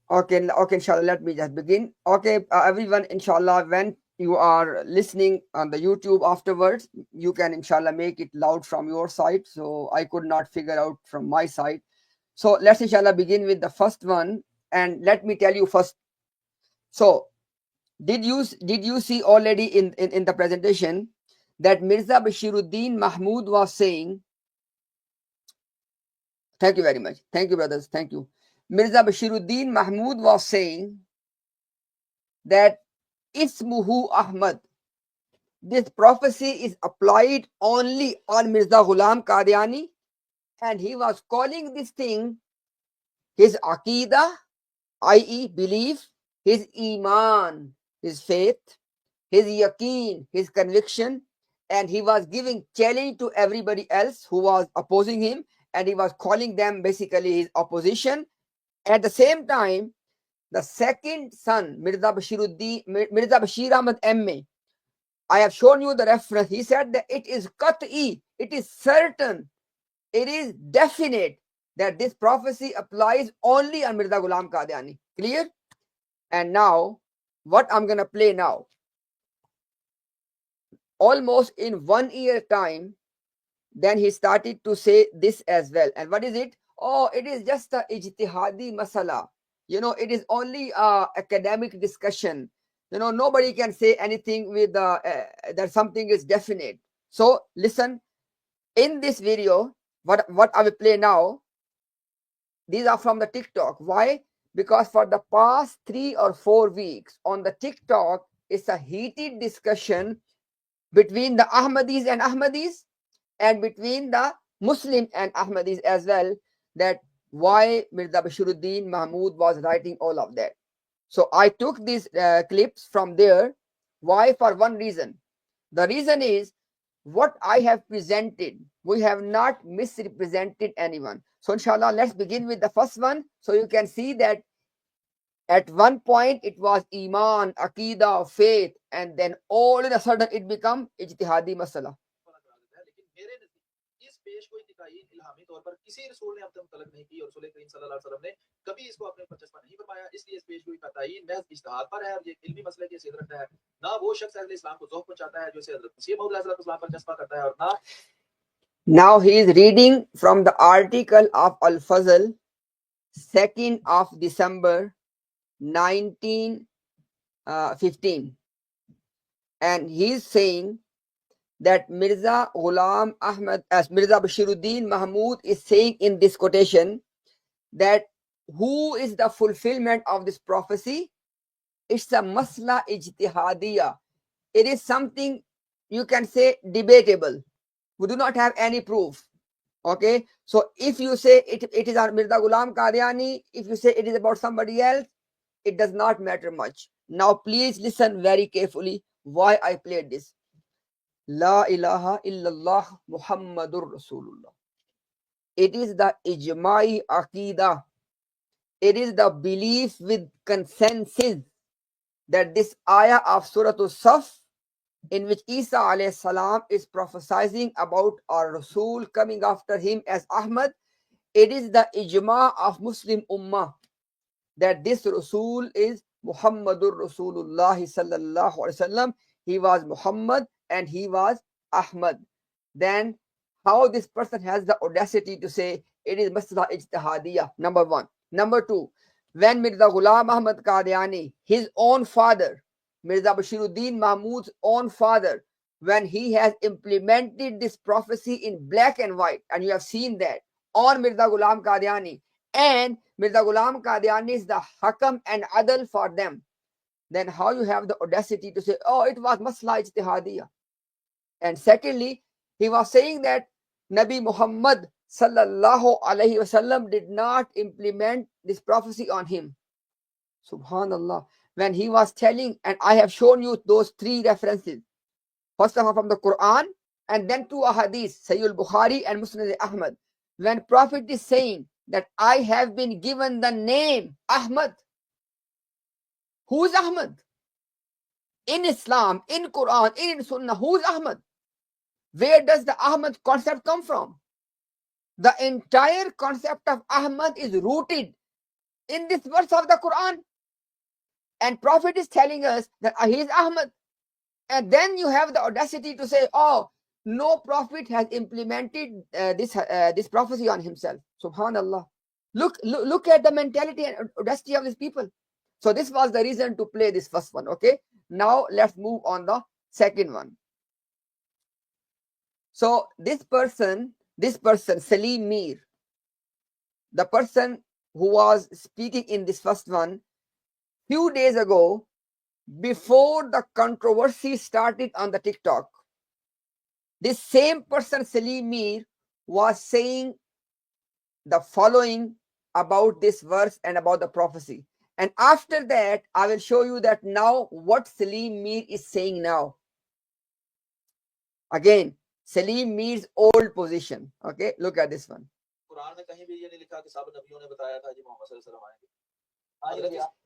Okay, inshallah, let me just begin. Okay, everyone, inshallah, when you are listening on the YouTube afterwards, you can, inshallah, make it loud from your side. So I could not figure out from my side. So let's, inshallah, begin with the first one. And let me tell you first. So did you see already in the presentation that Mirza Bashiruddin Mahmud was saying, thank you very much. Thank you, brothers. Thank you. Mirza Bashiruddin Mahmud was saying that Ismuhu Ahmad. This prophecy is applied only on Mirza Ghulam Qadiani, and he was calling this thing his Aqidah, i.e., belief, his Iman, his faith, his Yaqeen, his conviction, and he was giving challenge to everybody else who was opposing him, and he was calling them basically his opposition. At the same time, the second son, Mirza Bashir Ahmad M.A., I have shown you the reference. He said that it is qat'i, it is certain, it is definite that this prophecy applies only on Mirza Ghulam Qadiani. Clear? And now, what I'm going to play now, almost in 1 year time, then he started to say this as well. And what is it? Oh, it is just a ijtihadi masala. It is only academic discussion. Nobody can say anything with that something is definite. So listen, in this video, what I will play now, these are from the TikTok. Why? Because for the past 3 or 4 weeks on the TikTok, it's a heated discussion between the Ahmadis and between the Muslim and Ahmadis as well, that why Mirza Bashiruddin Mahmud was writing all of that. So I took these clips from there. Why? For one reason. The reason is what I have presented. We have not misrepresented anyone. So inshallah, let's begin with the first one. So you can see that at one point it was Iman, Aqidah, faith, and then all of a sudden it become ijtihadi masala. इस पेश कोई तकायीन इल्हामी तौर पर किसी रसूल ने अब तक तलब नहीं की और रसूल करीम सल्लल्लाहु अलैहि वसल्लम ने कभी इसको अपने ऊपर चस्पा नहीं फरमाया, इसलिए इस पेश कोई का तयीन महज इज्तिहाद पर है और ये इल्मी मसले की हैसियत रखता है। ना वो शख्स अहले इस्लाम को ज़ौक़ पहुंचाता है जो इसे हज़रत मसीह मौऊद अलैहिस्सलाम पर चस्पा करता है और ना। Now he is reading from the article of Al-Fazl, 2nd of December 1915, and he is saying that Mirza Ghulam Ahmad, as Mirza Bashiruddin Mahmud is saying in this quotation, that who is the fulfillment of this prophecy? It's a masla ijtihadiyya. It is something you can say debatable. We do not have any proof. Okay, so if you say it is on Mirza Ghulam Qadiani, if you say it is about somebody else, it does not matter much. Now please listen very carefully why I played this. La ilaha illallah Muhammadur Rasulullah. It is the ijma'i aqidah. It is the belief with consensus that this ayah of Surah As-Saf, in which Isa alayhi salam is prophesying about our Rasul coming after him as Ahmad, it is the ijma of Muslim Ummah that this Rasul is Muhammadur Rasulullah sallallahu alaihi wasallam. He was Muhammad and he was Ahmad. Then how this person has the audacity to say it is Masla Ijtihadiyah, number one. Number two, when Mirza Ghulam Ahmad Qadyani, his own father, Mirza Bashiruddin Mahmud's own father, when he has implemented this prophecy in black and white, and you have seen that on Mirza Ghulam Qadyani, and Mirza Ghulam Qadyani is the Hakam and Adal for them, then how you have the audacity to say, oh, it was Masla Ijtihadiyah. And secondly, he was saying that Nabi Muhammad sallallahu alaihi wasallam did not implement this prophecy on him. Subhanallah. When he was telling, and I have shown you those 3 references. First of all from the Quran, and then 2 ahadith, Sayyid al-Bukhari and Musnad Ahmad. When Prophet is saying that I have been given the name Ahmad. Who is Ahmad? In Islam, in Quran, in Sunnah, who is Ahmad? Where does the Ahmad concept come from? The entire concept of Ahmad is rooted in this verse of the Quran. And Prophet is telling us that he is Ahmad. And then you have the audacity to say, oh, no prophet has implemented this prophecy on himself. Subhanallah. Look at the mentality and audacity of these people. So this was the reason to play this first one. Okay. Now let's move on the second one. So this person, Salim Mir, the person who was speaking in this first one, few days ago, before the controversy started on the TikTok, this same person, Salim Mir, was saying the following about this verse and about the prophecy. And after that, I will show you that now what Salim Mir is saying now. Again, Salim Mir's old position. Okay, look at this one.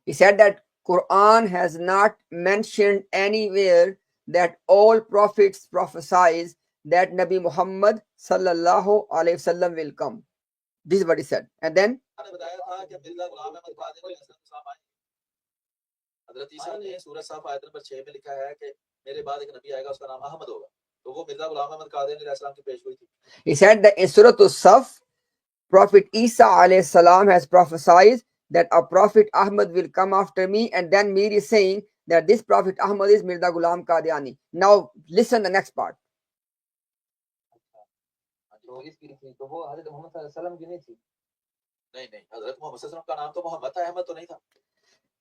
He said that Quran has not mentioned anywhere that all prophets prophesies that Nabi Muhammad sallallahu alaihi wasallam will come. This is what he said. And then he said that in Surah As-Saf, Prophet Isa alayhi salam has prophesied that a Prophet Ahmad will come after me, and then Mir is saying that this Prophet Ahmad is Mirza Ghulam Qadiani. Now listen the next part.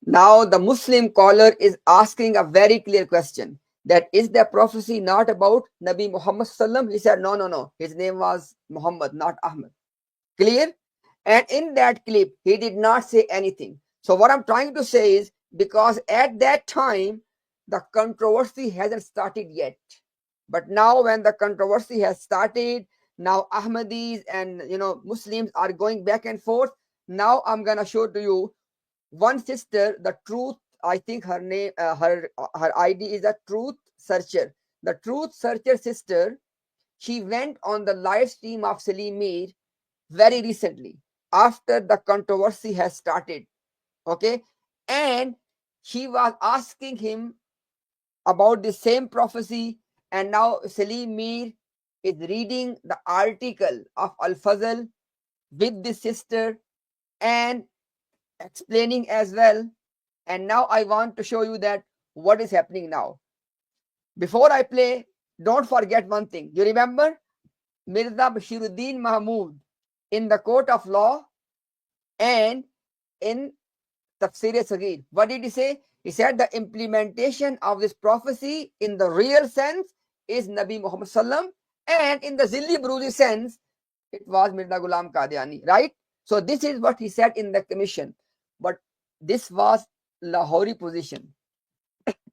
Now the Muslim caller is asking a very clear question, that is the prophecy not about Nabi Muhammad sallam? He said no, his name was Muhammad, not Ahmad. Clear? And in that clip he did not say anything. So what I'm trying to say is, because at that time the controversy hasn't started yet, but now when the controversy has started, now Ahmadis and Muslims are going back and forth. Now I'm gonna show to you one sister, the Truth, I think her name, her ID is a Truth Searcher. The Truth Searcher sister, she went on the live stream of Salim Mir very recently after the controversy has started. Okay, and she was asking him about the same prophecy, and now Salim Mir is reading the article of Al-Fazl with this sister and explaining as well. And now I want to show you that what is happening now. Before I play, don't forget one thing. You remember Mirza Bashiruddin Mahmud in the court of law and in Tafsir Saghir. What did he say? He said the implementation of this prophecy in the real sense is Nabi Muhammad Sallam, and in the Zilli Bruzi sense, it was Mirza Ghulam Qadiani, right? So this is what he said in the commission. But this was Lahori position,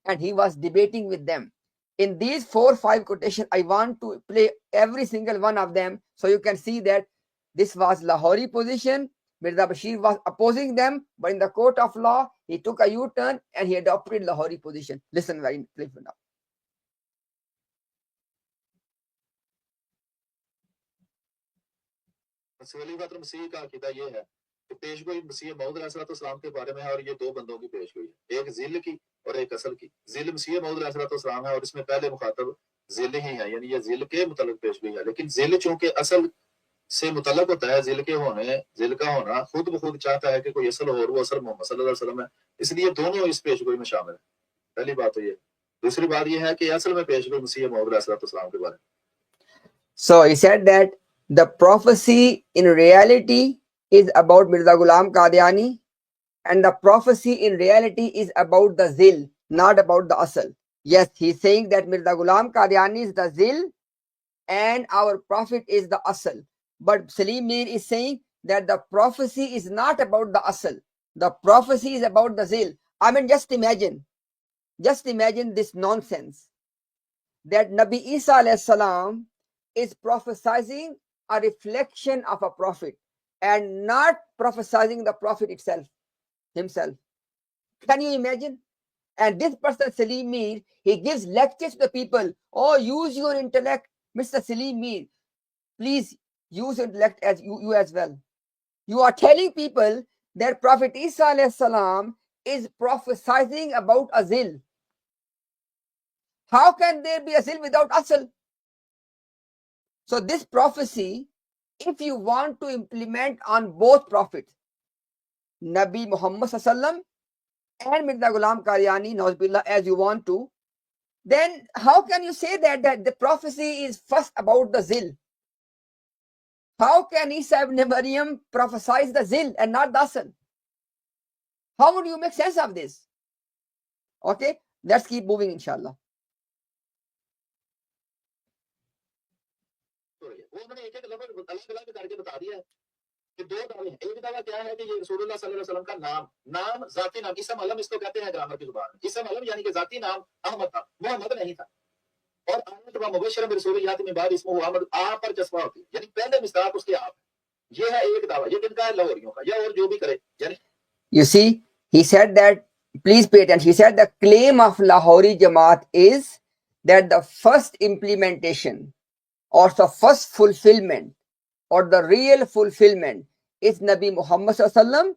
and he was debating with them. In these 4 or 5 quotations, I want to play every single one of them so you can see that this was Lahori position. Mirza Bashir was opposing them, but in the court of law, he took a U-turn and he adopted Lahori position. Listen very carefully now. खलीफातुल मसीह का अकीदा ये है कि पेशगोई मसीह मौऊद अलैहिस्सलाम के बारे में है, और ये 2 बंदों की पेशगोई है, एक जिल की और एक असल की। जिल मसीह मौऊद अलैहिस्सलाम है और इसमें पहले मुखातब जिल ही है, यानी ये जिल के मुतल्लिक पेशगोई है। लेकिन जिल चूंकि असल से मुतल्लिक होता है, जिल का होना खुद ब खुद चाहता है कि कोई असल हो और वो असल मोहम्मद सल्लल्लाहु अलैहि वसल्लम है, इसलिए दोनों इस पेशगोई में शामिल है। पहली बात तो ये। दूसरी बात ये है कि असल में पेशगोई मसीह मौऊद अलैहिस्सलाम के बारे में। So he said that the prophecy in reality is about Mirza Ghulam Qadiani, and the prophecy in reality is about the Zil, not about the Asal. Yes, he's saying that Mirza Ghulam Qadiani is the Zil and our prophet is the Asal. But Salim Mir is saying that the prophecy is not about the Asal. The prophecy is about the Zil. I mean, just imagine this nonsense, that Nabi Isa alayhi salam is prophesying a reflection of a prophet and not prophesying the prophet himself. Can you imagine? And this person, Salim Mir, he gives lectures to the people. Oh, use your intellect, Mr. Salim Mir. Please use intellect as you as well. You are telling people that Prophet Isa alayhi salam is prophesying about a zil. How can there be a zil without asl? So this prophecy, if you want to implement on both prophets, Nabi Muhammad sallam and Mirza Ghulam Qadyani, Nauzubillah, as you want to, then how can you say that the prophecy is first about the zil? How can Isa ibn Maryam prophesy the zil and not the asl? How would you make sense of this? Okay, let's keep moving, inshallah. वो उन्होंने एक एक लफ्ज अलग अलग करके बता दिया है कि दो दावे हैं। एक दावा क्या है कि ये रसूलुल्लाह सल्लल्लाहु अलैहि वसल्लम का नाम जाती नाम इसम अलम इसको कहते हैं ग्रामर की जुबान में। इसम अलम यानी कि जाती नाम अहमद था, मोहम्मद नहीं था। और आयत व मुबश्शिरन बिरसूल याति में बाद इसमु अहमद आप पर जज्बा होती है, यानी पहले मिस्ताक उसके आप। ये है एक दावा, ये किनका है? लाहौरियों का। या और जो भी करे, यानी you see, he said that, please pay attention, he said the claim of Lahori Jamaat is that the first implementation or the first fulfillment or the real fulfillment is Nabi Muhammad sallam,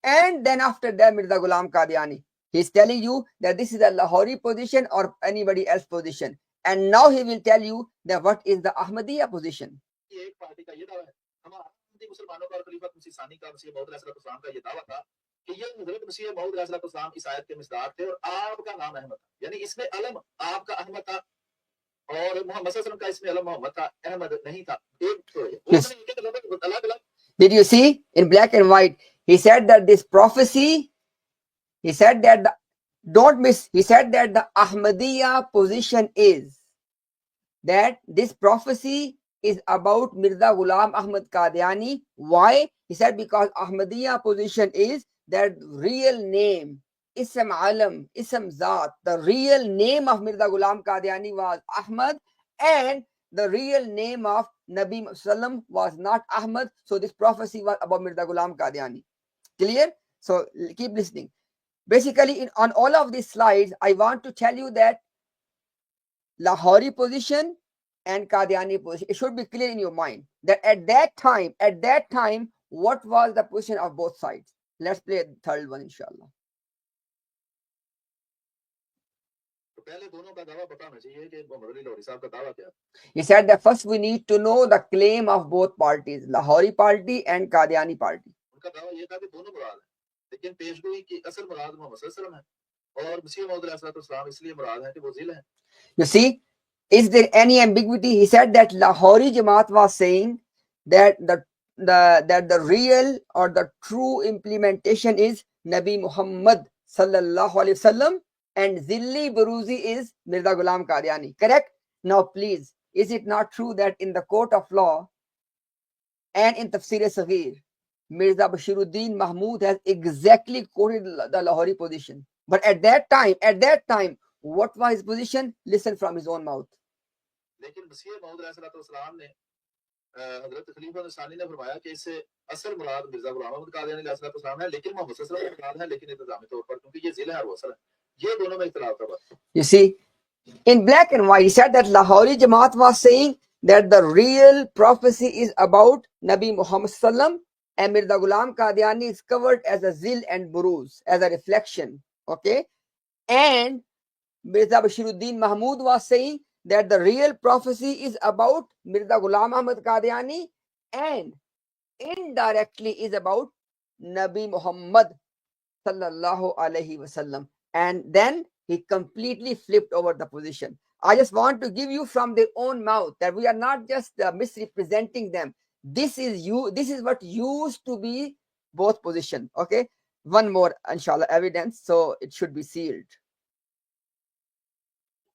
and then after that Mirza Ghulam Qadyani. He's telling you that this is a Lahori position or anybody else position, and now he will tell you that what is the Ahmadiyya position. एक party का ये दावा है, हमारे मुसलमानों का और खलीफा मसीह सानी का मसीह मौद अलैहिस्सलाम का ये दावा था कि ये हजरत मसीह मौद अलैहिस्सलाम इस आयत के मिसदाक थे और आपका नाम अहमद था, यानी इसमें अलम आपका अहमद था और मोहम्मद सल्लल्लाहु अलैहि वसल्लम का इसमें अलम मोहम्मद था, अहमद नहीं था। Did you see in black and white? He said that this prophecy, he said that don't miss, he said that the Ahmadiyya position is that this prophecy is about Mirza Ghulam Ahmad Qadyani. Why? He said because Ahmadiyya position is that real name, Ism Alam, Ism Zat, the real name of Mirza Ghulam Qadyani was Ahmad, and the real name of Nabi Sallam was not Ahmad. So this prophecy was about Mirza Ghulam Qadyani. Clear? So keep listening. Basically, on all of these slides, I want to tell you that Lahori position and Qadyani position, it should be clear in your mind that at that time, what was the position of both sides? Let's play the third one, inshallah. He said that first we need to know the claim of both parties, Lahori party and Qadyani party. You see, is there any ambiguity? He said that Lahori Jamaat was saying that the real or the true implementation is Nabi Muhammad sallallahu alaihi wasallam, and Zilli Buruzi is Mirza Ghulam Qadyani. Correct? Now please, is it not true that in the court of law and in Tafsir Saghir, Mirza Bashiruddin Mahmud has exactly quoted the Lahori position? But at that time, what was his position? Listen from his own mouth. लेकिन मसीह मौद अलैहिस्सलाम ने हजरत खलीफा सानी ने फरमाया कि इससे असल मुराद मिर्जा गुलाम अहमद कादियानी अलैहिस्सलाम है, लेकिन मोहम्मद सल्लल्लाहु अलैहि वसल्लम मुराद है, लेकिन इंतजामी तौर पर क्योंकि ये जिल है और वो असल है, ये दोनों में इख्तिलाफ था। You see, in black and white, he said that Lahori Jamaat was saying that the real prophecy is about Nabi Muhammad sallam, and Mirza Ghulam Qadyani is covered as a zil and buruz, as a reflection. Okay, and Mirza Bashiruddin Mahmud was saying that the real prophecy is about Mirza Ghulam Ahmad Qadyani and indirectly is about Nabi Muhammad sallallahu alaihi wasallam. And then he completely flipped over the position. I just want to give you from their own mouth that we are not just misrepresenting them. This is what used to be both position. Okay, one more inshallah evidence, so it should be sealed.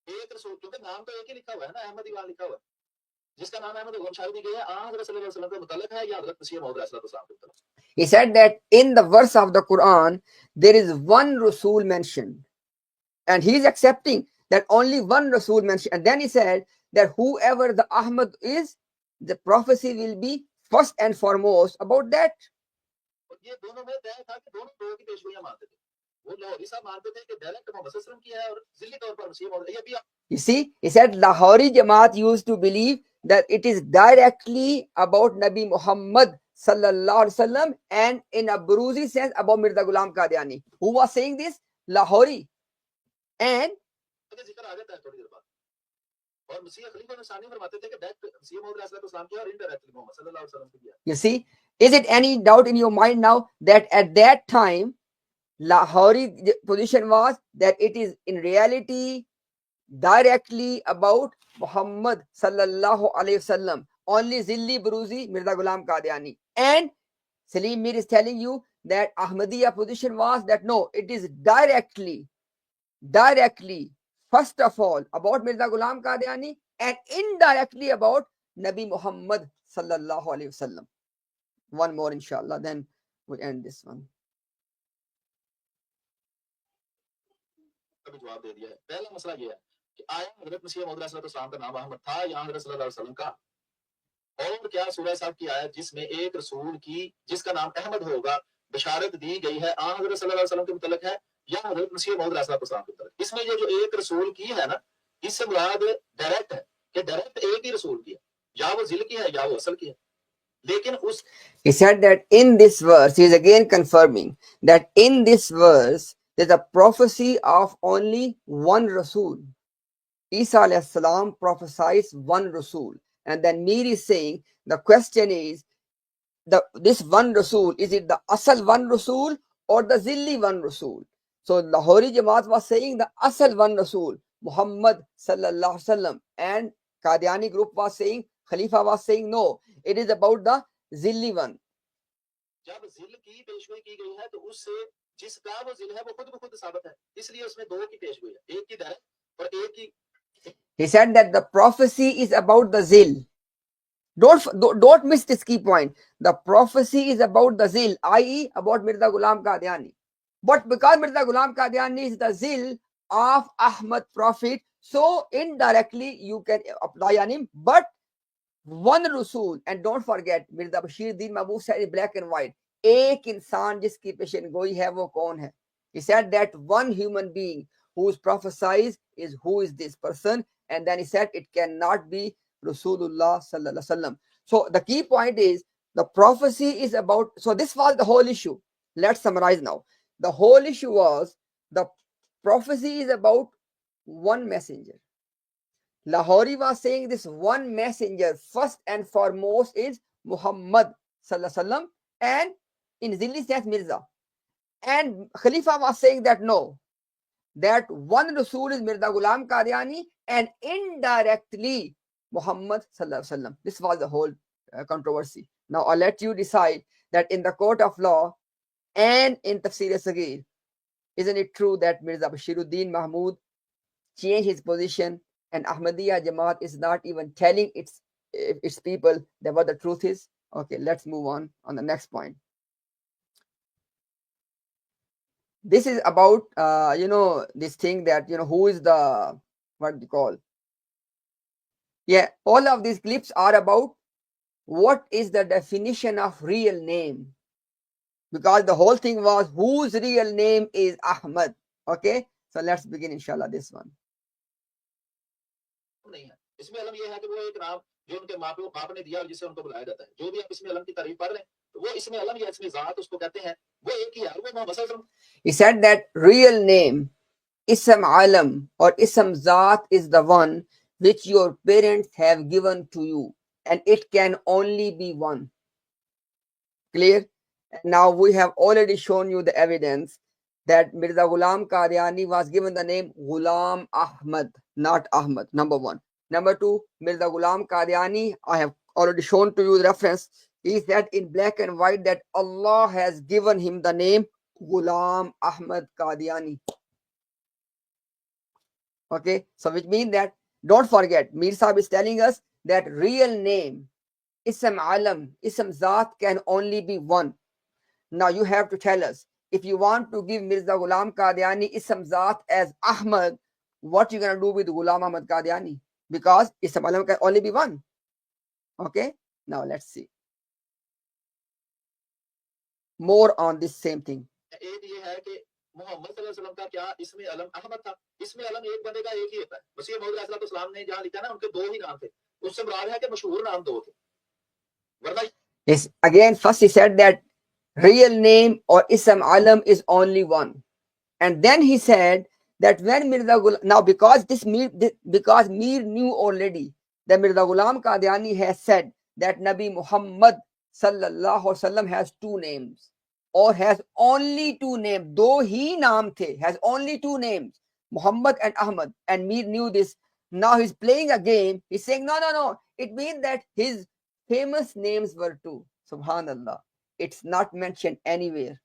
एक रसूल, क्योंकि नाम तो एक ही लिखा हुआ है ना, अहमद ही वहां लिखा हुआ है, जिसका नाम अहमद वो शायद गया हज़रत सल्लल्लाहु अलैहि वसल्लम के मुताल्लिक है या हज़रत मसीह मौद अलैहिस्सलाम के मुताल्लिक। He said that in the verse of the Quran there is one Rasul mentioned, and he is accepting that only one Rasul mentioned, and then he said that whoever the Ahmad is, the prophecy will be first and foremost about that. ये दोनों में तय था कि दोनों लोगों की पेशगोइयां मानते थे। You see, he said Lahori Jamaat used to believe that it is directly about Nabi Muhammad sallallahu alaihi wasallam, and in a Buruzi sense about Mirza Ghulam Qadiani. Who was saying this? Lahori. And जिक्र आ जाता है थोड़ी देर बाद। और मसीह खलीफा में सानी फरमाते थे कि डायरेक्ट मसीह मौद अलैहिस्सलाम किया और इनडायरेक्टली मोहम्मद सल्लल्लाहु अलैहि वसल्लम किया। you see, is it any doubt in your mind now that at that time Lahori position was that it is in reality directly about Muhammad sallallahu alaihi wasallam, only Zilli Buruzi Mirza Ghulam Qadiani. And Salim Mir is telling you that Ahmadiyya position was that no, it is directly, first of all about Mirza Ghulam Qadiani and indirectly about Nabi Muhammad sallallahu alaihi wasallam. One more inshallah, then we'll end this one. अभी जवाब दे दिया है। पहला मसला ये है कि आया हजरत मसीह मौद अलैहिस्सलाम का नाम अहमद था या हजरत सल्लल्लाहु अलैहि वसल्लम का, और क्या सूरह साहब की आयत जिसमें एक रसूल की जिसका नाम अहमद होगा बशारत दी गई है आ हजरत सल्लल्लाहु अलैहि वसल्लम के मुतल्लिक है या हजरत मसीह मौद अलैहिस्सलाम के मुतल्लिक। इसमें ये जो एक रसूल की है ना, इससे मुराद डायरेक्ट है कि डायरेक्ट एक ही रसूल की है, या वो जिल की है या वो असल की है। लेकिन उस He said that in this verse, he is again confirming that in this verse, there's a prophecy of only one Rasul. Isa alayhi salam prophesies one Rasul. And then Mir is saying, the question is, this one Rasul, is it the Asal one Rasul or the Zilli one Rasul? So Lahori Jamaat was saying the Asal one Rasul, Muhammad sallallahu alaihi wasallam, and Qadyani group was saying, Khalifa was saying, no, it is about the Zilli one. जब जिल की पेशगोई की गई है तो उससे जिसका वो जिल है वो खुद ब खुद साबित है, इसलिए उसमें दो की पेशगोई है, एक की डायरेक्ट और एक की। He said that the prophecy is about the Zil. Don't miss this key point. The prophecy is about the Zil, i.e. about Mirza Ghulam Qadiani. But because Mirza Ghulam Qadiani is the Zil of Ahmad Prophet, so indirectly you can apply on him. But one Rasul, and don't forget, Mirza Bashir Din Mahmud said in black and white, एक इंसान जिसकी पेशन गोई है वो कौन है? He said that one human being whose prophesies is who is this person, and then he said it cannot be Rasulullah sallallahu alaihi wasallam. So the key point is the prophecy is about. So this was the whole issue. Let's summarize now. The whole issue was the prophecy is about one messenger. Lahori was saying this one messenger first and foremost is Muhammad sallallahu alaihi wasallam, and in Zilli sense Mirza. And Khalifa was saying that no, that one Rasul is Mirza Ghulam Qadiani and indirectly Muhammad sallallahu alaihi wasallam. This was the whole controversy. Now I'll let you decide that in the court of law and in Tafsir Sagir, isn't it true that Mirza Bashiruddin Mahmud changed his position and Ahmadiyya Jamaat is not even telling its people that what the truth is? Okay, let's move on the next point. This is about this thing that who is the, what do you call, all of these clips are about what is the definition of real name, because the whole thing was whose real name is Ahmad. Okay, so let's begin inshallah this one. नहीं है, इसमें अलम ये है कि वो एक नाम जो उनके बाप ने दिया और जिससे उनको बुलाया जाता है, जो भी आप इसमें अलम की तारीफ पढ़ रहे हैं तो वो इसमें अलम या इसमें जात उसको कहते हैं, वो एक ही है, वो मोहम्मद सल्लल्लाहु अलैहि वसल्लम। He said that real name, Ism Alam or Ism Zat is the one which your parents have given to you, and it can only be one. Clear? Now we have already shown you the evidence that Mirza Ghulam Qadiani was given the name Ghulam Ahmad, not Ahmad, number one. Number two, Mirza Ghulam Qadiani, I have already shown to you the reference. He said in black and white that Allah has given him the name Ghulam Ahmad Qadiani. Okay, so which means that, don't forget, Mir Sahib is telling us that real name, Ism Alam, Ism Zat can only be one. Now you have to tell us, if you want to give Mirza Ghulam Qadiani Ism Zat as Ahmad, what you gonna do with Ghulam Ahmad Qadiani? Because Ism Alam can only be one. Okay, now let's see more on this same thing. एक ये है कि मोहम्मद सल्लल्लाहु अलैहि वसल्लम का क्या इसमें अलम अहमद था, इसमें अलम एक बंदे का एक ही होता है। मसीह मौद अलैहिस्सलाम ने जहां लिखा ना उनके दो ही नाम थे, उससे मुराद है कि मशहूर नाम दो थे, वरना Again, first he said that real name or Ism Alam is only one. And then he said that when Mirza Ghulam, now because because Mir knew already that Mirza Ghulam Qadiani has said that Nabi Muhammad sallallahu alaihi wasallam has two names or has only two names, though he naam the, has only two names, Muhammad and Ahmad, and Mir knew this. Now he's playing a game. He's saying, no. It means that his famous names were two. Subhanallah. It's not mentioned anywhere.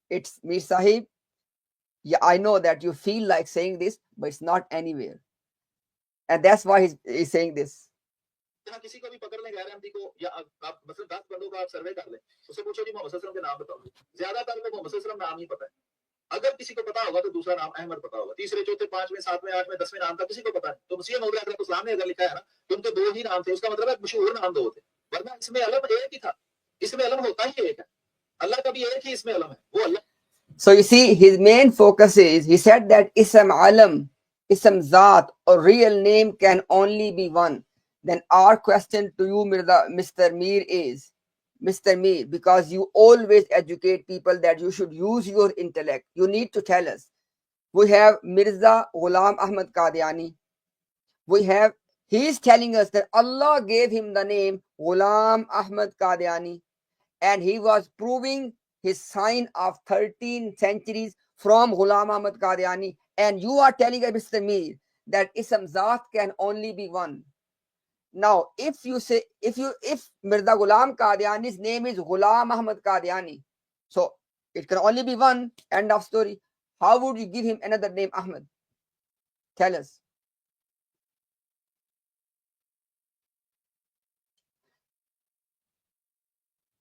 It's Mir Sahib. Yeah, I know that you feel like saying this, but it's not anywhere. And that's why he's saying this. जहाँ किसी को भी पकड़ लें गैर अहमदी को या आप मतलब 10 बंदों का आप सर्वे कर लें उससे पूछो जी मोहम्मद सल्लल्लाहु अलैहि वसल्लम के नाम बताओ ज्यादातर को मोहम्मद सल्लल्लाहु अलैहि वसल्लम नाम ही पता है अगर किसी को पता होगा तो दूसरा नाम अहमद पता होगा तीसरे चौथे पांचवें सातवें आठवें 10वें नाम का किसी को पता नहीं तो मसीह मौला अलैहि ने अगर लिखा है ना तो उनके दो ही नाम थे उसका मतलब है मशहूर नाम दो थे वरना इसमें अलम एक ही था इसमें अलम होता ही एक है अल्लाह का भी एक ही इसमें अलम है वो अल्लाह. So you see, his main focus is, he said that Ism Alam, Ism Zat, or real name can only be one. Then our question to you, Mr. Mir, is, Mr. Mir, because you always educate people that you should use your intellect, you need to tell us. We have Mirza Ghulam Ahmad Qadyani. He is telling us that Allah gave him the name Ghulam Ahmad Qadyani, and he was proving his sign of 13 centuries from Ghulam Ahmad Qadyani, and you are telling us, Mr. Mir, that Ism Zat can only be one. Now, if Mirza Ghulam Qadyani's name is Ghulam Ahmad Qadyani, so it can only be one, end of story. How would you give him another name, Ahmad? Tell us.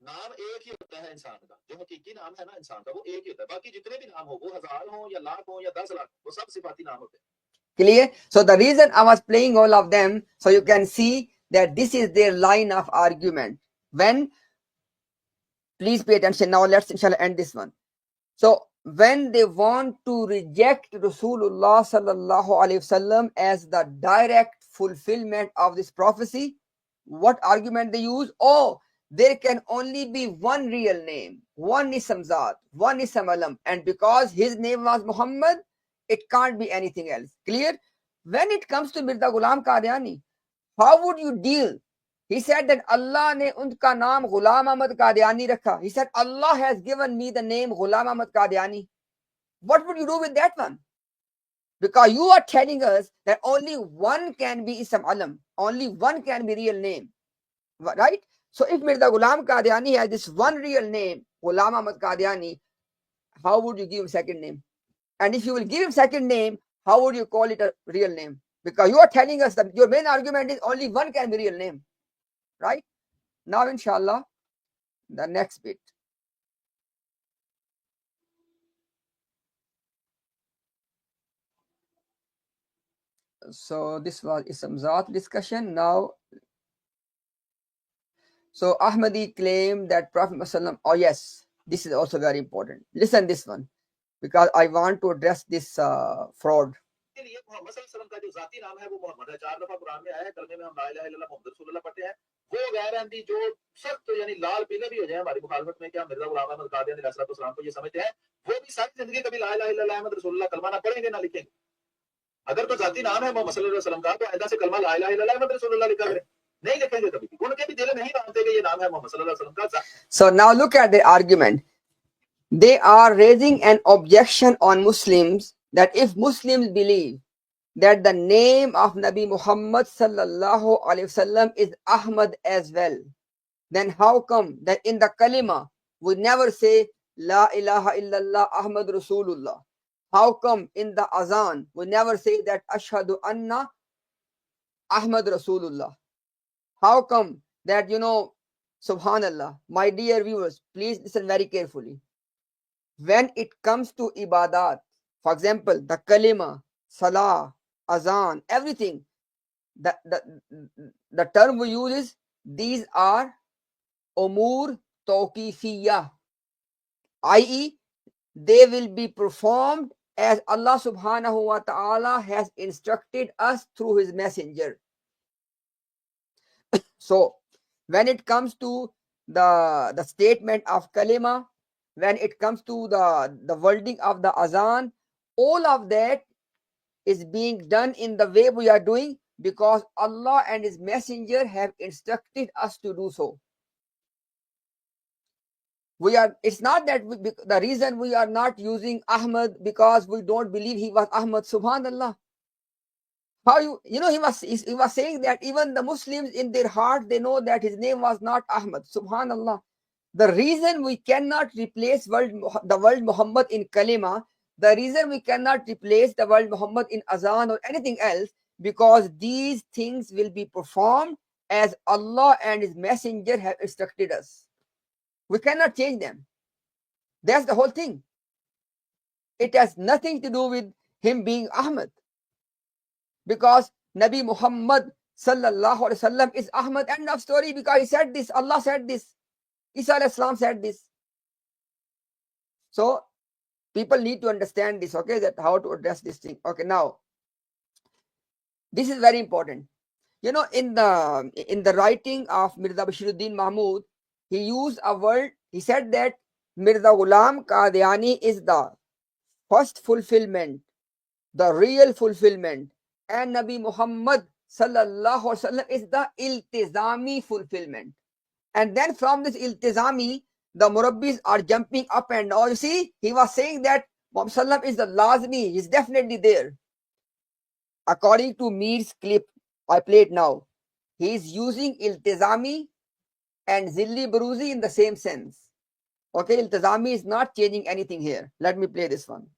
नाम एक ही होता है इंसान का जो हकीकी नाम है ना इंसान का वो एक ही होता है बाकी जितने भी नाम हो वो हजार हो या लाख हो या 10 लाख वो सब सिफाती नाम होते हैं. Clear? So the reason I was playing all of them, so you can see that this is their line of argument. Please pay attention. Now let's inshallah end this one. So when they want to reject Rasulullah sallallahu alaihi wasallam as the direct fulfillment of this prophecy, what argument they use? Oh, there can only be one real name, one Ism Zat, one Ism Alam, and because his name was Muhammad, it can't be anything else. Clear? When it comes to Mirza Ghulam Qadyani, how would you deal? He said that Allah ne unka naam Ghulam Ahmad Qadyani rakha. He said, Allah has given me the name Ghulam Ahmad Qadyani. What would you do with that one? Because you are telling us that only one can be Ism Alam, only one can be real name. Right? So if Mirza Ghulam Qadyani has this one real name, Ghulam Ahmad Qadyani, how would you give him second name? And if you will give him second name, how would you call it a real name? Because you are telling us that your main argument is only one can be real name. Right? Now, inshallah, the next bit. So this was Ism Zat discussion. Now, so Ahmadi claimed that Prophet Muhammad, oh yes, this is also very important. Listen this one, because I want to address this fraud. के लिए मोहम्मद सल्लल्लाहु अलैहि वसल्लम का जो जाती नाम है वो मोहम्मद है 4 दफा कुरान में आया है कलमे में हम ला इलाहा इल्लल्लाह मुहम्मद रसूलुल्लाह पढ़ते हैं वो गैर अहमदी जो सख्त यानी लाल पीले भी हो जाए हमारी मुखालफत में कि हम मिर्जा गुलाम अहमद कादियानी अलैहिस्सलाम को ये समझते हैं वो भी सारी जिंदगी कभी ला इलाहा इल्लल्लाह मुहम्मद रसूलुल्लाह कलमा ना पढ़ेंगे ना लिखेंगे अगर तो जाती नाम है मोहम्मद सल्लल्लाहु अलैहि वसल्लम का तो आइंदा से कलमा ला इलाहा इल्लल्लाह मुहम्मद रसूलुल्लाह लिखा करें नहीं लिखेंगे कभी भी उनके भी दिल नहीं मानते कि ये नाम है मोहम्मद सल्लल्लाहु अलैहि वसल्लम का. So now look at the argument. They are raising an objection on Muslims that if Muslims believe that the name of Nabi Muhammad sallallahu alaihi wasallam is Ahmad as well, then how come that in the kalima we never say La ilaha illallah Ahmad Rasulullah? How come in the azan we never say that Ashhadu anna Ahmad Rasulullah? How come that, subhanallah, my dear viewers, please listen very carefully. When it comes to ibadat, for example, the kalima, salah, azan, everything, the term we use is, these are umur tawqifiyah, i.e., they will be performed as Allah subhanahu wa ta'ala has instructed us through his messenger. So when it comes to the statement of kalima, when it comes to the wording of the azan, all of that is being done in the way we are doing because Allah and His Messenger have instructed us to do so. It's not that the reason we are not using Ahmad because we don't believe he was Ahmad. Subhanallah. How he was saying that even the Muslims in their heart, they know that his name was not Ahmad. Subhanallah. The reason we cannot replace the word Muhammad in kalima, the reason we cannot replace the word Muhammad in azan or anything else, because these things will be performed as Allah and His Messenger have instructed us. We cannot change them. That's the whole thing. It has nothing to do with him being Ahmad, because Nabi Muhammad sallallahu alaihi wasallam is Ahmad. End of story. Because he said this, Allah said this, Isa alayhi salam said this. So people need to understand this, okay, that how to address this thing. Okay, now this is very important. In the writing of Mirza Bashiruddin Mahmud, he used a word. He said that Mirza Ghulam Qadyani is the first fulfillment, the real fulfillment, and Nabi Muhammad sallallahu alaihi wasallam is the iltizami fulfillment. And then from this iltizami, the Murabbis are jumping up and down. You see, he was saying that Muhammad sallam is the lazmi, he's definitely there. According to Mir's clip I played now, he is using iltizami and zilli baruzi in the same sense. Okay, iltizami is not changing anything here. Let me play this one.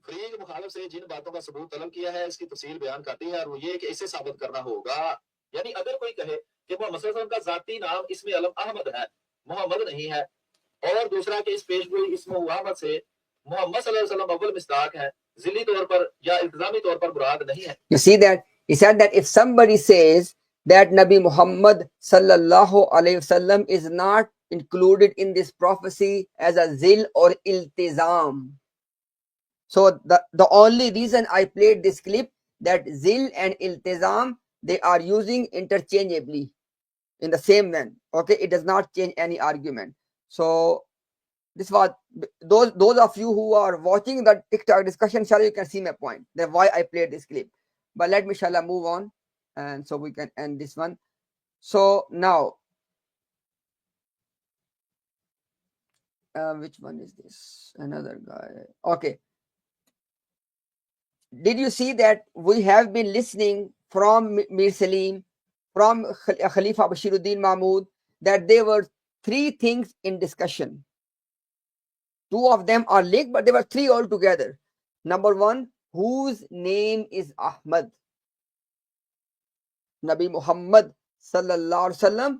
फरीक मुखालिफ से जिन बातों का सबूत तलब किया है इसकी तफसील बयान करती है और वो ये कि इसे साबित करना होगा, यानी अगर कोई कहे कि मोहम्मद सल्लल्लाहु अलैहि वसल्लम का जाती नाम इसमें अलम अहमद है, मोहम्मद नहीं है, और दूसरा कि इस पेशगोई इसमें अहमद से मोहम्मद सल्लल्लाहु अलैहि वसल्लम अव्वल मिस्दाक है, जिल्ली तौर पर या इल्तिजामी तौर पर मुराद नहीं है. You see that he said that if somebody says that Nabi Muhammad sallallahu alaihi wasallam is not included in this prophecy as a zil or iltizam. So the only reason I played this clip, that zil and iltizam, they are using interchangeably in the same way. Okay, it does not change any argument. So this was those of you who are watching the TikTok discussion, shall you can see my point. That's why I played this clip. But let me shall move on, and so we can end this one. So now, which one is this? Another guy. Okay. Did you see that we have been listening from Mir Salim, from Khalifa Bashiruddin Mahmud, that there were three things in discussion. Two of them are linked, but there were three altogether. Number one, whose name is Ahmad? Nabi Muhammad sallallahu alaihi wasallam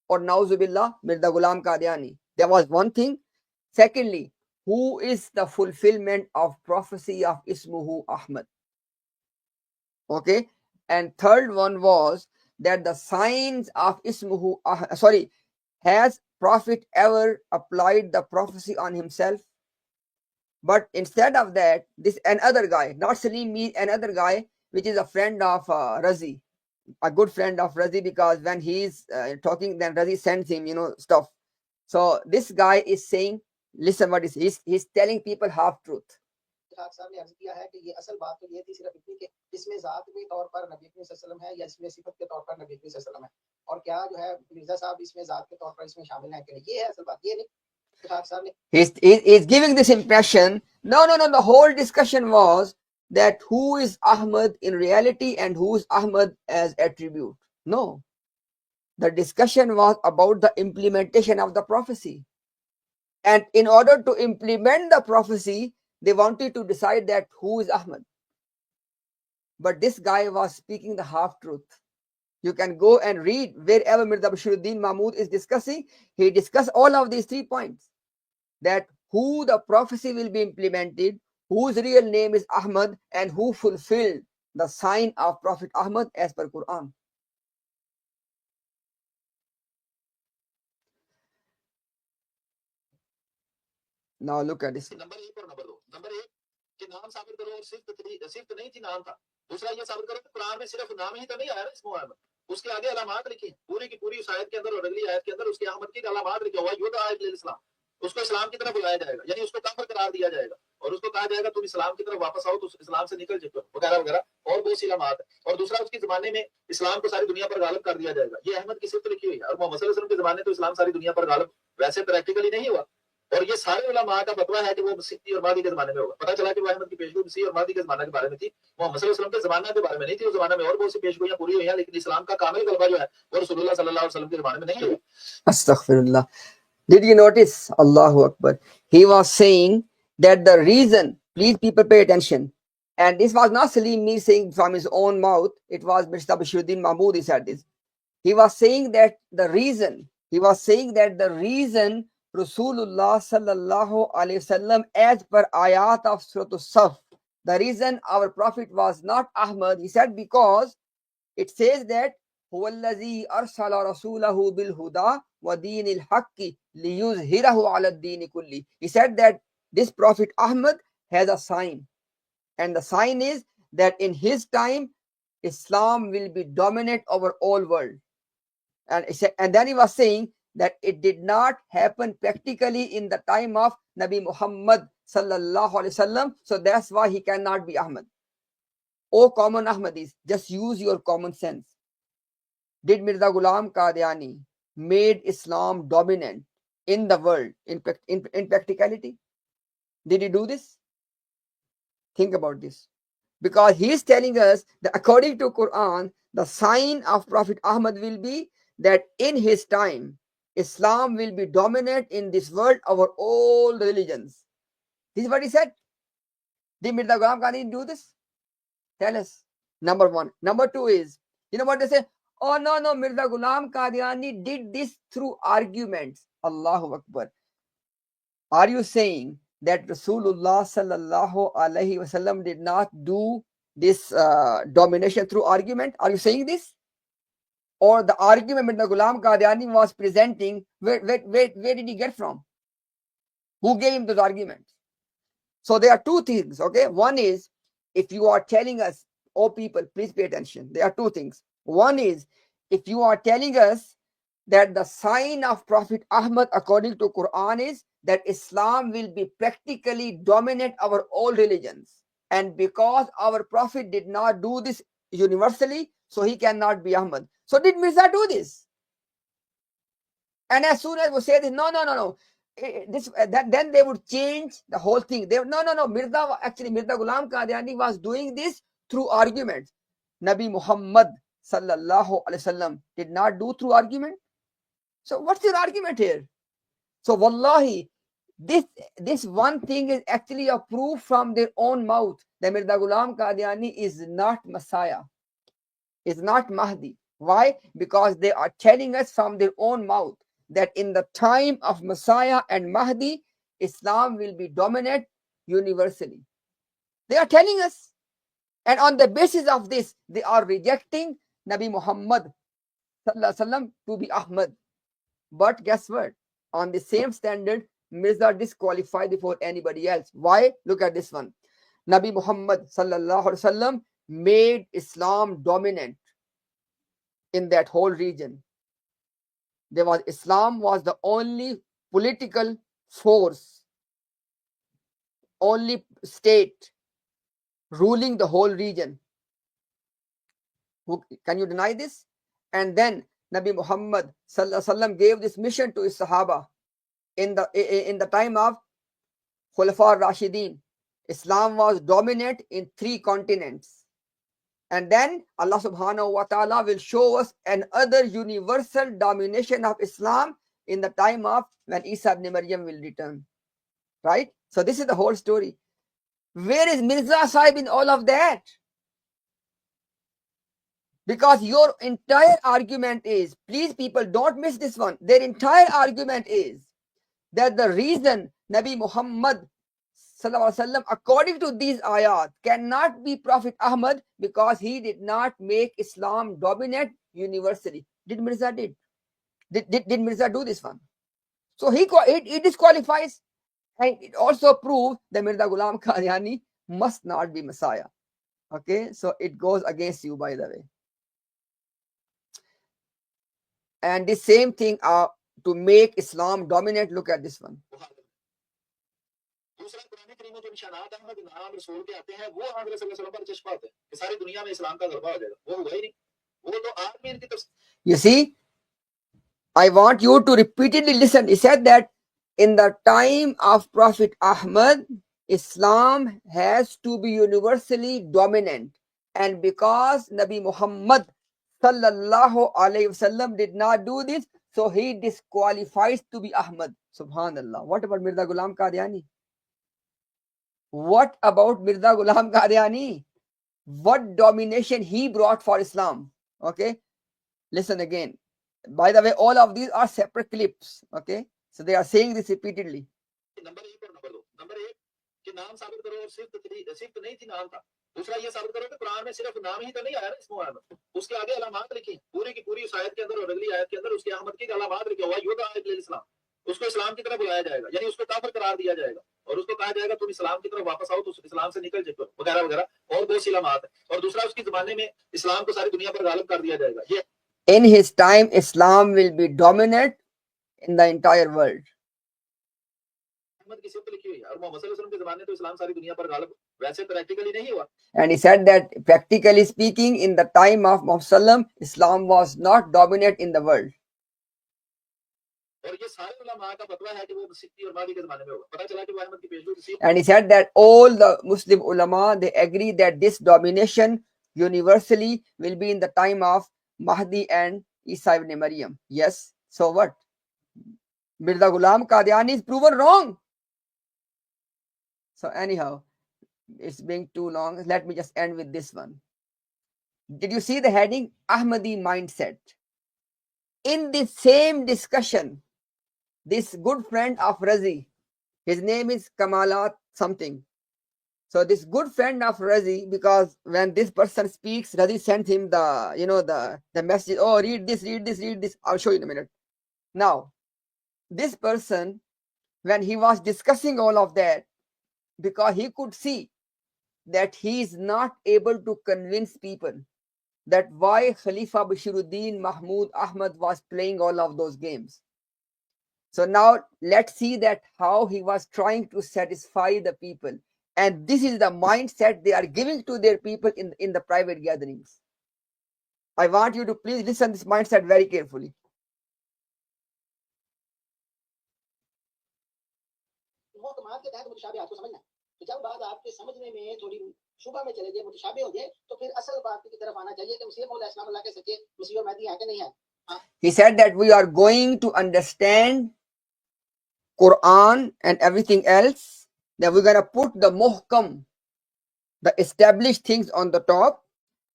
or Nauzubillah Mirza Ghulam Qadyani? There was one thing. Secondly, who is the fulfillment of prophecy of Ismuhu Ahmad? Okay. And third one was that the signs of Ismuhu has Prophet ever applied the prophecy on himself? But instead of that, this another guy, not Salim, another guy, which is a friend of Razi, a good friend of Razi, because when he's talking, then Razi sends him, stuff. So this guy is saying, listen what he's telling people half truth. साहब ने अर्ज किया है कि ये असल बात तो ये थी सिर्फ इतनी कि इसमें ज़ाती तौर पर नबी करीम सल्लल्लाहु अलैहि वसल्लम है या इसमें सिफत के तौर पर नबी करीम सल्लल्लाहु अलैहि वसल्लम है, और क्या जो है मिर्जा साहब इसमें ज़ात के तौर पर इसमें शामिल हैं कि नहीं, ये है असल बात. ये नहीं साहब ने he's giving this impression. No, the whole discussion was that who is Ahmad in reality and who is Ahmad as attribute. No, the discussion was about the implementation of the prophecy, and in order to implement the prophecy, they wanted to decide that who is Ahmad. But this guy was speaking the half truth. You can go and read wherever Mirza Bashiruddin Mahmud is discussing. He discussed all of these 3 points. That who the prophecy will be implemented, whose real name is Ahmad, and who fulfilled the sign of Prophet Ahmad as per Quran. Now look at this. Number 1 और number 2. Number 1 कि नाम साबित करो और सिर्फ नहीं थी नाम था. दूसरा ये साबित करो कि कुरान में सिर्फ नाम ही तो नहीं आया ना इसमें अहमद. उसके आगे अलामात लिखी पूरी की पूरी उस आयत के अंदर और अगली आयत के अंदर उसके अहमद की अलामात लिखे हुआ युदा इस्लाम, उसको इस्लाम की तरफ बुलाया जाएगा, यानी उसको काफिर करार दिया जाएगा और उसको कहा जाएगा तुम इस्लाम की तरफ वापस आओ, तो इस्लाम से निकल जाओ वगैरह वगैरह और बहुत सी अलामात है। और दूसरा उसके जमाने में इस्लाम को सारी दुनिया पर गालिब कर दिया जाएगा, ये अहमद की सिर्फ लिखी हुई है। और मोहम्मद सल्लल्लाहु अलैहि वसल्लम के जमाने तो इस्लाम सारी दुनिया पर गालिब वैसे प्रैक्टिकली नहीं हुआ, और ये सारे उलमा का फतवा है कि वो मसीह और मादी के जमाने में होगा। पता चला कि वो अहमद की पेशगोई मसीह और मादी के जमाने के बारे में थी, मोहम्मद सल्लल्लाहु अलैहि वसल्लम के जमाने के बारे में नहीं थी। उस जमाने में और बहुत सी पेशगोइयां पूरी हुई हैं, लेकिन इस्लाम का कामिल गलबा जो है वो रसूलुल्लाह सल्लल्लाहु अलैहि वसल्लम के जमाने में नहीं हुआ। Astaghfirullah. Did you notice? Allahu Akbar. He was saying that the reason, please people pay attention, and this was not Salim me saying from his own mouth, it was Mr. Bashiruddin Mahmud who said this. He was saying that the reason, Rasulullah sallallahu alayhi wasallam, as per ayat of Surah As-Saf, the reason our Prophet was not Ahmad, he said, because it says that هو الذي أرسل رسوله بالهدى ودين الحق ليظهره على الدين كله. He said that this Prophet Ahmad has a sign, and the sign is that in his time Islam will be dominant over all world. And then he was saying that it did not happen practically in the time of Nabi Muhammad sallallahu alaihi wasallam, so that's why he cannot be Ahmad. O common Ahmadis, just use your common sense. Did Mirza Ghulam Qadiani made Islam dominant in the world in practicality? Did he do this? Think about this. Because he is telling us that according to Quran, the sign of Prophet Ahmad will be that in his time, Islam will be dominant in this world over all religions. This is what he said. Did Mirza Ghulam Qadiani do this? Tell us. Number one. Number two is, you know what they say? Oh, no, Mirza Ghulam Qadiani did this through arguments. Allahu Akbar. Are you saying that Rasulullah sallallahu alaihi wasallam did not do this domination through argument? Are you saying this? Or the argument Mirza Ghulam Qadiani was presenting, where did he get from? Who gave him those arguments? So there are two things, okay? One is, if you are telling us, oh people, please pay attention. There are two things. One is, if you are telling us that the sign of Prophet Ahmad according to Quran is that Islam will be practically dominant over all religions. And because our Prophet did not do this universally, so he cannot be Ahmad. So did Mirza do this? And as soon as we say this, no. Then they would change the whole thing. No. Mirza Ghulam Qadiani was doing this through arguments. Nabi Muhammad sallallahu alaihi wasallam did not do through argument. So what's your argument here? So wallahi, this one thing is actually a proof from their own mouth that Mirza Ghulam Qadiani is not Messiah, is not Mahdi. Why? Because they are telling us from their own mouth that in the time of Messiah and Mahdi, Islam will be dominant universally. They are telling us. And on the basis of this, they are rejecting Nabi Muhammad sallallahu alaihi wasallam to be Ahmad. But guess what? On the same standard, Mirza disqualified before anybody else. Why? Look at this one. Nabi Muhammad sallallahu alaihi wasallam made Islam dominant in that whole region. Islam was the only political force, only state ruling the whole region. Can you deny this? And then Nabi Muhammad sallallahu alaihi wasallam gave this mission to his Sahaba in the time of Khalifas Rashidin. Islam was dominant in 3 continents. And then Allah subhanahu wa ta'ala will show us another universal domination of Islam in the time of when Isa ibn Maryam will return. Right? So this is the whole story. Where is Mirza Sahib in all of that? Because your entire argument is, please people don't miss this one. Their entire argument is that the reason Nabi Muhammad sallallahu alaihi wasallam, according to these ayat, cannot be Prophet Ahmad because he did not make Islam dominant universally. Did Mirza did Mirza do this one? So he disqualifies, and it also proves that Mirza Ghulam Qadiani must not be Messiah. Okay, so it goes against you, by the way. And the same thing to make Islam dominant. Look at this one. दूसरा कुरान करीम में जो निशानात अहमद नाम रसूल के आते हैं वो हज़रत सल्लल्लाहु अलैहि वसल्लम पर चश्मा होते हैं कि सारी दुनिया में इस्लाम का गलबा हो जाएगा, वो हुआ ही नहीं। वो तो आज में इनकी You see, I want you to repeatedly listen. He said that in the time of Prophet Ahmad, Islam has to be universally dominant. And because Nabi Muhammad sallallahu alayhi wasallam did not do this, so he disqualifies to be Ahmad. Subhanallah. What about Mirza Ghulam Qadiani? What about Mirza Ghulam Qadiani? What domination he brought for Islam? Okay, listen again. By the way, all of these are separate clips. Okay, so they are saying this repeatedly. Number 1 और number 2। Number 1 कि नाम साबित करो और सिर्फ नहीं थी नाम था। दूसरा ये साबित करो कि कुरान में सिर्फ नाम ही तो नहीं आया ना इस मुआन में, उसके आगे अलामात लिखी पूरी की पूरी उस आयत के अंदर और अगली आयत के अंदर उसके अहमद की अलामात लिखे हुआ युद्ध इस्लाम, उसको इस्लाम की तरफ बुलाया जाएगा, यानी उसको काफिर करार दिया जाएगा और उसको कहा जाएगा तुम इस्लाम की तरफ वापस आओ तो इस्लाम से निकल जाओ वगैरह वगैरह और बहुत सी अलामात है। और दूसरा उसके जमाने में इस्लाम को सारी दुनिया पर गालिब कर दिया जाएगा। ये In his time, Islam will be dominant in the entire world. की सिर्फ लिखी हुई है और मोहम्मद सल्लल्लाहु अलैहि वसल्लम के ज़माने तो इस्लाम सारी दुनिया पर गालिब वैसे प्रैक्टिकली नहीं हुआ। And he said that practically speaking, in the time of Muhammad sallam, Islam was not dominant in the world. और ये सारे उलमा का फतवा है कि वो सिक्की और मादी के ज़माने में होगा। पता चला कि वो अहमद की पेशगोई थी। And he said that all the Muslim ulama, they agree that this domination universally will be in the time of Mahdi and Isa ibn Maryam. Yes. So what? Mirza Ghulam Qadiani is proven wrong. So anyhow, it's being too long. Let me just end with this one. Did you see the heading? Ahmadi mindset. In the same discussion, this good friend of Razi, his name is Kamalat something. So this good friend of Razi, because when this person speaks, Razi sent him the message. Oh, read this. I'll show you in a minute. Now, this person, when he was discussing all of that, because he could see that he is not able to convince people that why Khalifa Bashiruddin Mahmud Ahmad was playing all of those games. So now let's see that how he was trying to satisfy the people. And this is the mindset they are giving to their people in the private gatherings. I want you to please listen to this mindset very carefully. जब बात आपके समझने में थोड़ी शुबा में चले जाए, मुतशाबे हो जाए, तो फिर असल बात की तरफ आना चाहिए कि मसीह मौला इस्लाम अल्लाह के सच्चे मसीह और महदी हैं कि नहीं हैं। He said that we are going to understand Quran and everything else, that we're going to put the muhkam, the established things on the top,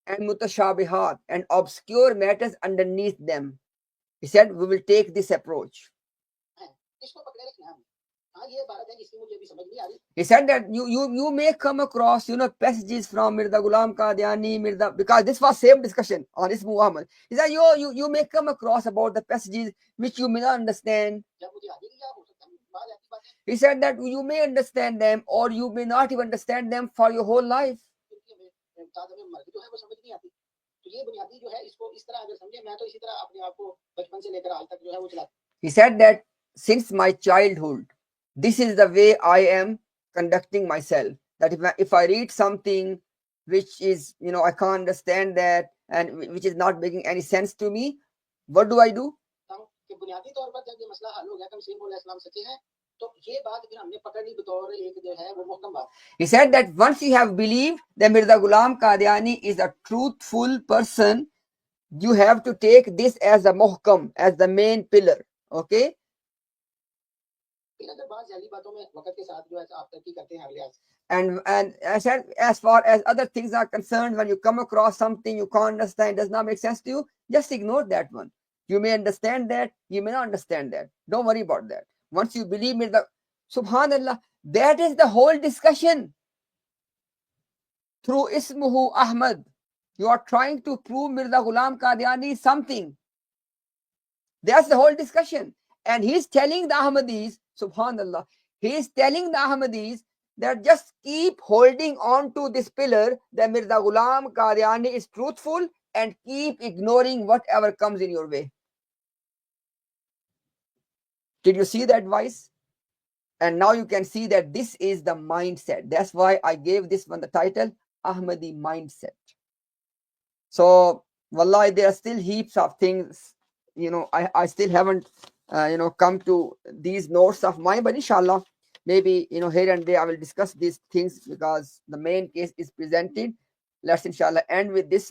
and mutashabihat and obscure matters underneath them. He said we will take this approach. He said that you may come across passages from Mirza Ghulam Qadyani, because this was same discussion on Ismu Muhammad. He said you may come across about the passages which you may not understand. He said that you may understand them or you may not even understand them for your whole life. He said that since my childhood, this is the way I am conducting myself. That if I read something which is, I can't understand that and which is not making any sense to me, what do I do? He said that once you have believed that Mirza Ghulam Qadiani is a truthful person, you have to take this as a muhkam, as the main pillar. Okay? And I said, as far as other things are concerned, when you come across something you can't understand, does not make sense to you, just ignore that one. You may understand that, you may not understand that. Don't worry about that. Once you believe Mirza, subhanallah, that is the whole discussion. Through Ismuhu Ahmad, you are trying to prove Mirza Ghulam Qadiani something. That's the whole discussion. And he's telling the Ahmadis, subhanallah, he's telling the Ahmadis that just keep holding on to this pillar that Mirza Ghulam Qadiani is truthful and keep ignoring whatever comes in your way. Did you see the advice? And now you can see that this is the mindset. That's why I gave this one the title, Ahmadi Mindset. So, wallahi, there are still heaps of things, I still haven't, come to these notes of mine, but inshallah, maybe, here and there I will discuss these things because the main case is presented. Let's inshallah end with this one.